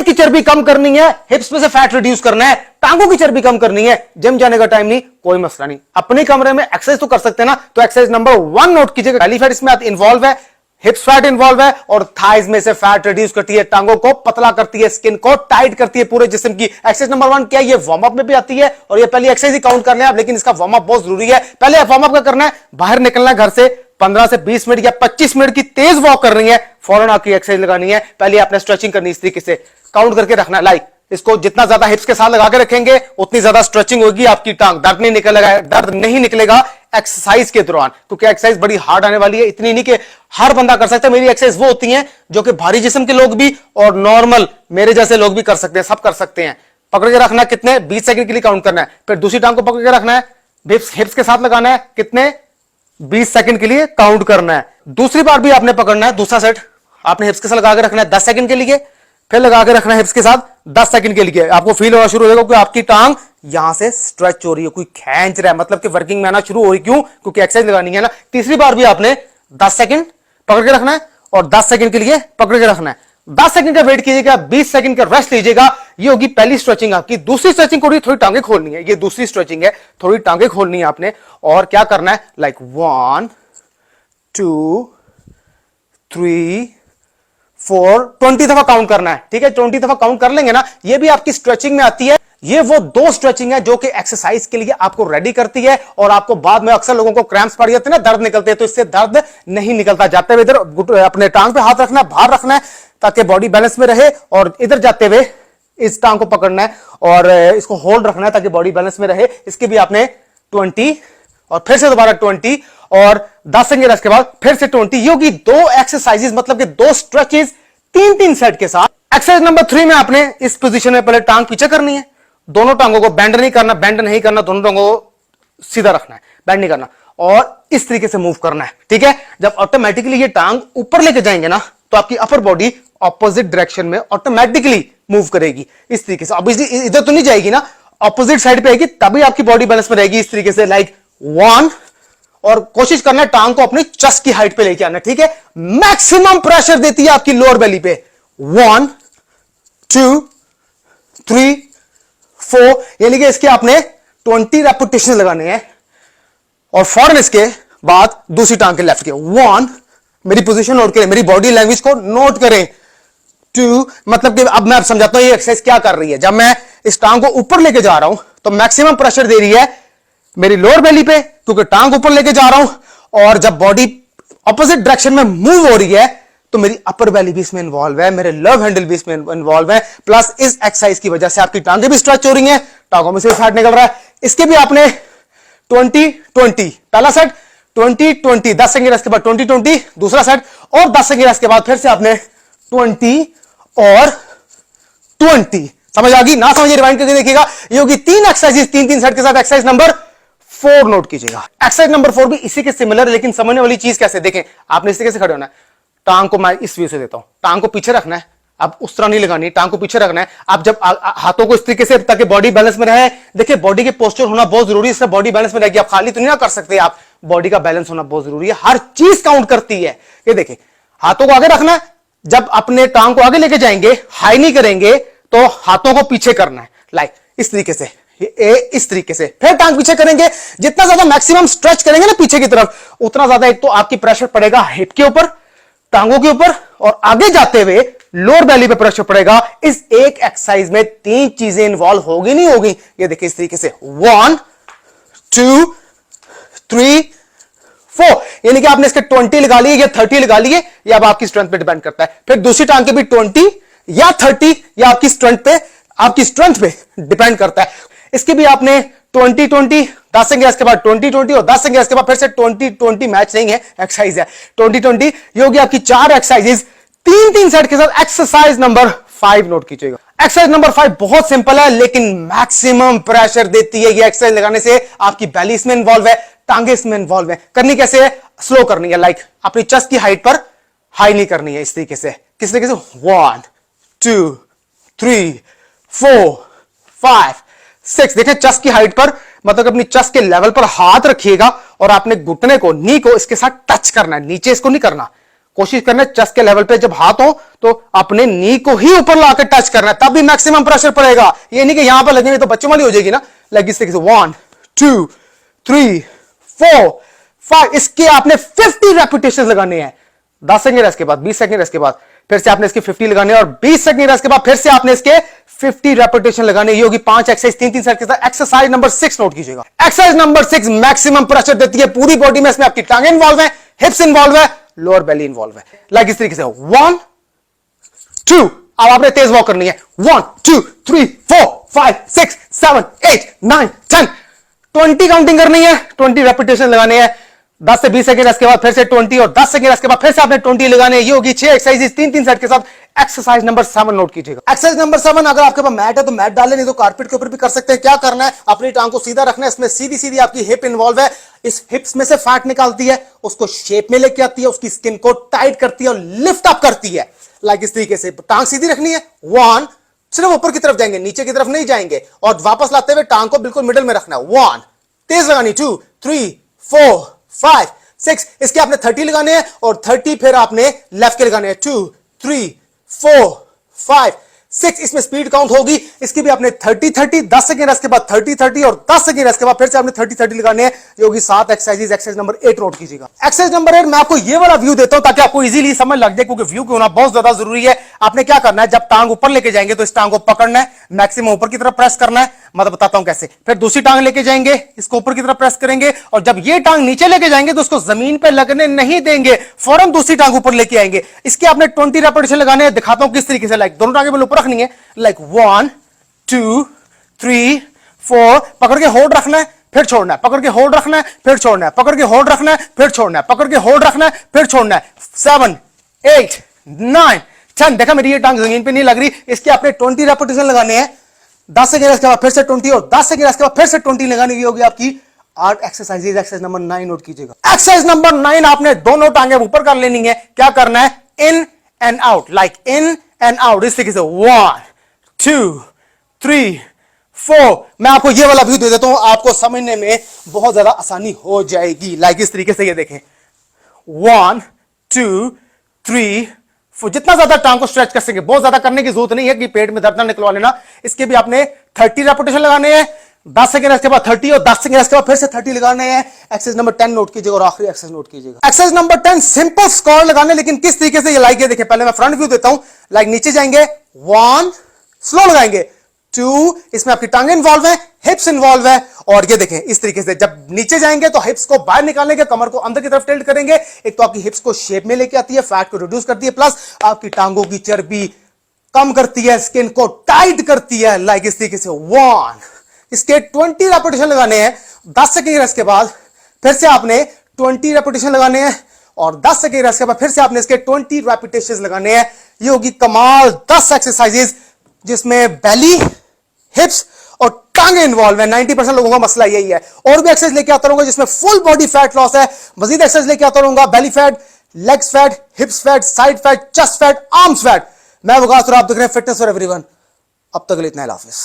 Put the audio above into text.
पेट की चर्बी कम करनी है, हिप्स पे से फैट रिड्यूस करना है, टांगों की चर्बी कम करनी है, जिम जाने का टाइम नहीं, कोई मसला नहीं, अपने कमरे में एक्सरसाइज तो कर सकते हैं ना। तो एक्सरसाइज नंबर 1 नोट कीजिएगा। बेली फैट इसमें इन्वॉल्व है, हिप्स फैट इन्वॉल्व है, और थाइज में से फैट रिड्यूस करती है, टांगों को पतला करती है, स्किन को टाइट करती है, पूरे जिस्म की। एक्सरसाइज नंबर 1 क्या है, ये वार्म अप में भी आती है, और ये पहली एक्सरसाइज ही काउंट कर लें आप, लेकिन इसका वार्म अप बहुत जरूरी है। पहले वार्म अप क्या करना है, बाहर निकलना है घर से, 15 से 20 मिनट या 25 मिनट की तेज वॉक करनी है, फौरन आपकी एक्सरसाइज लगानी है। पहले आपने स्ट्रेचिंग करनी, इस तरीके से काउंट करके रखना है। लाइक इसको जितना ज्यादा हिप्स के साथ लगा के रखेंगे उतनी ज्यादा स्ट्रेचिंग होगी, आपकी टांग दर्द नहीं निकलेगा एक्सरसाइज के दौरान, क्योंकि एक्सरसाइज बड़ी हार्ड आने वाली है। इतनी नहीं कि हर बंदा कर सकता है, मेरी एक्सरसाइज वो होती है जो कि भारी जिस्म के लोग भी और नॉर्मल मेरे जैसे लोग भी कर सकते हैं, सब कर सकते हैं। पकड़ के रखना कितने, 20 सेकंड के लिए काउंट करना है, फिर दूसरी टांग को पकड़ के रखना है, हिप्स के साथ लगाना है, कितने, 20 सेकंड के लिए काउंट करना है। दूसरी बार भी आपने पकड़ना है, दूसरा सेट आपने हिप्स के साथ लगा के रखना है 10 सेकंड के लिए, फिर लगा के रखना है हिप्स के साथ 10 सेकंड के लिए। आपको फील होना शुरू हो जाएगा कि आपकी टांग यहां से स्ट्रेच हो रही है, कोई खींच रहा है, मतलब कि वर्किंग में आना शुरू हो रही, क्यों, क्योंकि एक्सरसाइज लगानी है ना। तीसरी बार भी आपने 10 सेकंड पकड़ के रखना है और 10 सेकंड के लिए पकड़ के रखना है। 10 सेकंड का वेट कीजिएगा, 20 सेकंड का रेस्ट लीजिएगा। ये होगी पहली स्ट्रेचिंग आपकी। दूसरी स्ट्रेचिंग थोड़ी टांगे खोलनी है, ये दूसरी स्ट्रेचिंग है, थोड़ी टांगे खोलनी है आपने। और क्या करना है, लाइक 1 2 3 4 20 दफा काउंट करना है, ठीक है। 20 दफा काउंट कर लेंगे ना, ये भी आपकी स्ट्रेचिंग में आती है। ये वो 2 स्ट्रेचिंग है जो कि एक्सरसाइज के लिए आपको रेडी करती है, और आपको बाद में अक्सर लोगों को क्रैम्प्स पड़ जाते हैं ना, दर्द निकलते हैं, तो इससे दर्द नहीं निकलता। जाते हुए इधर अपने टांग पे हाथ रखना है, बाहर रखना है, ताकि बॉडी बैलेंस में रहे, और इधर जाते हुए इस टांग को पकड़ना है और इसको होल्ड रखना है ताकि बॉडी बैलेंस में रहे। इसके भी आपने 20 और फिर से दोबारा 20 और 10 सेकंड रेस्ट के बाद फिर से 20। ये होगी 2 एक्सरसाइजेस, मतलब कि 2 स्ट्रेचेस 3-3 सेट के साथ। एक्सरसाइज नंबर 3 में आपने इस पोजीशन में पहले टांग पीछे करनी है, दोनों टांगों को बेंड नहीं करना, दोनों टांगों को सीधा रखना है, बेंड नहीं करना, और इस तरीके से मूव करना है, ठीक है। जब ऑटोमेटिकली ये टांग ऊपर लेके जाएंगे ना, तो आपकी अपर बॉडी ऑपोजिट डायरेक्शन में ऑटोमेटिकली मूव करेगी, इस तरीके से। अब इधर तो नहीं जाएगी ना, ऑपोजिट साइड पे आएगी, तभी आपकी बॉडी बैलेंस में रहेगी, इस तरीके से। लाइक 1, और कोशिश करना है टांग को अपनी चेस्ट की हाइट पे लेके आना, ठीक है। मैक्सिमम प्रेशर देती है आपकी लोअर बेली पे। 1 2 3 4, यानी कि इसके आपने 20 रेपिटेशन लगाने हैं, और फौरन इसके बाद दूसरी टांग के लेफ्ट के 1, मेरी पोजीशन नोट करें, मेरी बॉडी लैंग्वेज को नोट करें। 2, मतलब कि अब मैं समझाता हूं ये एक्सरसाइज क्या कर रही है। जब मैं इस टांग को ऊपर लेके जा रहा हूं तो मैक्सिमम प्रेशर दे रही है मेरी लोअर बेली पे, क्योंकि टांग ऊपर लेके जा रहा हूं, और जब बॉडी ऑपोजिट डायरेक्शन में मूव हो रही है तो मेरी अपर बेली भी इसमें इन्वॉल्व है, मेरे लव हैंडल भी इसमें इन्वॉल्व है, प्लस इस एक्सरसाइज की वजह से आपकी टांगें भी स्ट्रेच हो रही हैं, टांगों में से फैट निकल रहा है। इसके भी आपने 20-20, पहला सेट 20-20, 10 सेकंड रेस्ट के बाद 20-20, दूसरा सेट, और 10 सेकंड रेस्ट के बाद फिर से आपने 20 और 20। समझ आ गई ना? समझिए, रिवाइंड करके देखिएगा। ये होगी 3 एक्सरसाइज 3-3 सेट के साथ। एक्सरसाइज नंबर 4 नोट कीजिएगा। एक्सरसाइज नंबर 4 भी इसी के सिमिलर, लेकिन समझने वाली चीज कैसे, देखें आपने इस तरीके से खड़े होना है, टांग को मैं इस व्यू से देता हूं, टांग को पीछे रखना है, अब उस तरह नहीं लगानी, टांग को पीछे रखना है। आप जब हाथों को इस तरीके से, ताकि बॉडी बैलेंस में रहे। देखिए बॉडी के पोस्चर होना बहुत जरूरी है, इससे बॉडी बैलेंस में रहेगी। आप खाली तो नहीं ना कर सकते, आप बॉडी का बैलेंस होना बहुत जरूरी है, हर चीज काउंट करती है। ये देखिए, हाथों को आगे रखना है, जब अपने टांग को आगे लेके जाएंगे, हाई नहीं करेंगे, तो हाथों को पीछे करना है, लाइक इस तरीके से, इस तरीके से, फिर टांग पीछे करेंगे। जितना ज्यादा मैक्सिमम स्ट्रेच करेंगे ना पीछे की तरफ, उतना ज्यादा एक तो आपकी प्रेशर पड़ेगा हिप के ऊपर, टांगों के ऊपर, और आगे जाते हुए लोअर बेली पे प्रेशर पड़ेगा। इस एक एक्सरसाइज में 3 चीजें इन्वॉल्व होगी नहीं होगी, ये देखिए इस तरीके से 1 2 3 4, यानी कि आपने इसके 20 लगा लिए या 30 लगा लिए, या अब आपकी स्ट्रेंथ पे डिपेंड करता है। फिर दूसरी टांग के भी 20 या 30, या आपकी स्ट्रेंथ पे डिपेंड करता है। इसके भी आपने 20-20, 10 सेकंड के बाद 20-20, और 10 सेकंड के बाद फिर से 20-20। मैच नहीं है, एक्सरसाइज है 20-20। ये होगी आपकी 4 एक्सरसाइजेस 3-3 सेट के साथ। एक्सरसाइज नंबर 5 नोट कीजिएगा। एक्सरसाइज नंबर 5 बहुत सिंपल है, लेकिन मैक्सिमम प्रेशर देती है। ये एक्सरसाइज लगाने से आपकी बेली इसमें इन्वॉल्व है, टांगे इसमें इन्वॉल्व है। करनी कैसे है, स्लो करनी है, लाइक अपनी चेस्ट की हाइट पर हाई नहीं करनी है, इस तरीके से। किस तरीके से, 1 2 3 4 5 6। देखिए चेस्ट की हाइट पर, मतलब अपनी चेस्ट के लेवल पर हाथ रखिएगा, और आपने घुटने को, नी को इसके साथ टच करना है, नीचे इसको नहीं करना, कोशिश करना है चेस्ट के लेवल पे जब हाथ हो तो अपने नी को ही ऊपर लाकर टच करना है, तब भी मैक्सिमम प्रेशर पड़ेगा। ये नहीं कि यहां पर लगेंगे तो बच्चों वाली हो जाएगी ना। लाइक इस तरीके से 1 2 3 4 5, इसके आपने 50 रेपिटेशन लगाने हैं। 10 सेकंड रेस्ट के बाद 20 सेकंड रेस्ट के बाद फिर से आपने इसके 50 लगाने हैं, और 20 सेकंड रेस्ट के बाद फिर से आपने इसके 50 रेपिटेशन लगाने। ये होगी 5 एक्सरसाइज 3-3 सेट के साथ। एक्सरसाइज नंबर 6 नोट कीजिएगा। एक्सरसाइज नंबर 6 मैक्सिमम प्रेशर देती है पूरी बॉडी में। इसमें आपकी टांग इन्वॉल्व है, हिप्स इन्वॉल्व है, लोअर बेली इन्वॉल्व है। लाइक इस तरीके से 1 2, अब आपने तेज वॉक करनी है। 1 2 3 4 5 6 7 8 9 10, 20 काउंटिंग करनी है, 20 रेपिटेशन लगाने हैं। 10 से 20 सेकंड इसके बाद फिर से 20, और 10 सेकंड इसके बाद फिर से आपने 20 लगाने हैं। ये होगी 6 एक्सरसाइज 3-3 सेट के साथ। एक्सरसाइज नंबर 7 नोट कीजिएगा। एक्सरसाइज नंबर 7, अगर आपके पास मैट है तो मैट डालें, नहीं तो कारपेट के ऊपर भी कर सकते हैं। क्या करना है, अपनी टांग को सीधा रखना है, इसमें सीधी सीधी आपकी हिप इन्वॉल्व है। इस हिप्स में से फैट निकालती है, उसको शेप में लेके आती है, उसकी स्किन को टाइट करती है और लिफ्ट अप करती है। लाइक इस तरीके से टांग सीधी रखनी है। 1, सिर्फ ऊपर की तरफ जाएंगे, नीचे की तरफ नहीं जाएंगे, और वापस लाते हुए टांग को बिल्कुल मिडिल में रखना है। 1, तेज लगानी, 2 3 4 5 6, इसके आपने 30 लगाने हैं, और 30 फिर आपने लेफ्ट के लगाने हैं। 2 3 4 5 6, इसमें स्पीड काउंट होगी। इसकी भी आपने 30 30, 10 सेकंड इसके बाद 30 30, और 10 सेकंड इसके बाद फिर से आपने 30 30 लगाने हैं। ये होगी 7 एक्सरसाइज। एक्सरसाइज नंबर 8 नोट कीजिएगा। एक्सरसाइज नंबर 8 मैं आपको ये वाला व्यू देता हूं ताकि आपको इजीली समझ लग जाए, क्योंकि व्यू को होना बहुत ज्यादा जरूरी है। आपने क्या करना है, जब टांग ऊपर लेके जाएंगे तो इस टांग को पकड़ना है, मैक्सिमम ऊपर की तरफ प्रेस करना है। मैं बताता हूं कैसे। फिर दूसरी टांग लेके जाएंगे, इसको ऊपर की तरफ प्रेस करेंगे, और जब ये टांग नीचे लेके जाएंगे तो उसको जमीन पे लगने नहीं देंगे, फौरन दूसरी टांग ऊपर लेके आएंगे। इसके आपने 20 रेपिटेशन लगाने हैं। दिखाता हूं किस तरीके से। लाइक दोनों टांगें बिल्कुल ऊपर रखनी है। लाइक 1 2 3 4, पकड़ के होल्ड रखना है, फिर छोड़ना है, पकड़ के होल्ड रखना है, फिर छोड़ना है, पकड़ के होल्ड रखना है, फिर छोड़ना है, पकड़ के होल्ड रखना है, फिर छोड़ना है। 7 8 9 10, देखा मेरी ये टांग जमीन पे नहीं लग रही। इसके आपने 20 रेपिटेशन लगाने हैं। 10 सेकंड इसके बाद फिर से 20, और 10 सेकंड इसके बाद फिर से 20 लगाने की होगी आपकी 8 एक्सरसाइजेज। एक्सरसाइज नंबर 9 नोट कीजिएगा। एक्सरसाइज नंबर 9, आपने दोनों टांगे ऊपर कर लेनी है। क्या करना है, in and out, like in and out, इस तरीके से 1 2 3 4। मैं आपको ये वाला व्यू दे देता हूं, आपको समझने में बहुत ज्यादा आसानी हो जाएगी। लाइक इस तरीके से ये देखें, 1 2 3 4। जितना ज्यादा टांग को स्ट्रेच कर सकेंगे, बहुत ज्यादा करने की जरूरत नहीं है कि पेट में दर्द ना निकलवा लेना। इसके भी आपने 30 रेपिटेशन लगाने हैं। 10 सेकंड इसके बाद 30, और 10 सेकंड इसके बाद फिर से 30 लगाने हैं। एक्सरसाइज नंबर 10 नोट कीजिएगा, और आखिरी एक्सरसाइज नोट कीजिएगा। एक्सरसाइज नंबर 10, सिंपल स्क्वाट लगाने, लेकिन किस तरीके से, ये लाइक ये देखिए। पहले मैं फ्रंट व्यू देता हूं। लाइक नीचे जाएंगे, 1, स्लो लगाएंगे, 2, इसमें आपकी टांग इन्वॉल्व है, हिप्स इन्वॉल्व है, और ये देखें इस तरीके से जब नीचे जाएंगे तो हिप्स को बाहर निकालेंगे, कमर को अंदर की तरफ टिल्ट करेंगे। एक तो आपकी हिप्स को शेप में लेके आती है, फैट को रिड्यूस करती है, प्लस आपकी टांगों की चर्बी कम करती है, स्किन को टाइट करती है। लाइक इस तरीके से 1, इसके 20 रेपिटेशन लगाने हैं। 10 सेकंड रेस्ट के बाद फिर से आपने 20 रेपिटेशन लगाने हैं, और 10 सेकंड रेस्ट के बाद फिर से आपने इसके 20 रेपिटेशन लगाने हैं। ये होगी कमाल 10 एक्सरसाइजेज, जिसमें बेली, हिप्स और टांगे इन्वॉल्व है। 90% लोगों का मसला यही है। और भी एक्सरसाइज लेके आता रहूंगा जिसमें फुल बॉडी फैट लॉस है। मजीद एक्सरसाइज लेके आता रहूंगा, belly fat, legs fat, हिप्स fat, side fat, chest fat, arms fat. मैं वकास और आप देख रहे हैं फिटनेस फॉर एवरीवन। अब तक के लिए इतना, अल्लाह हाफिज़।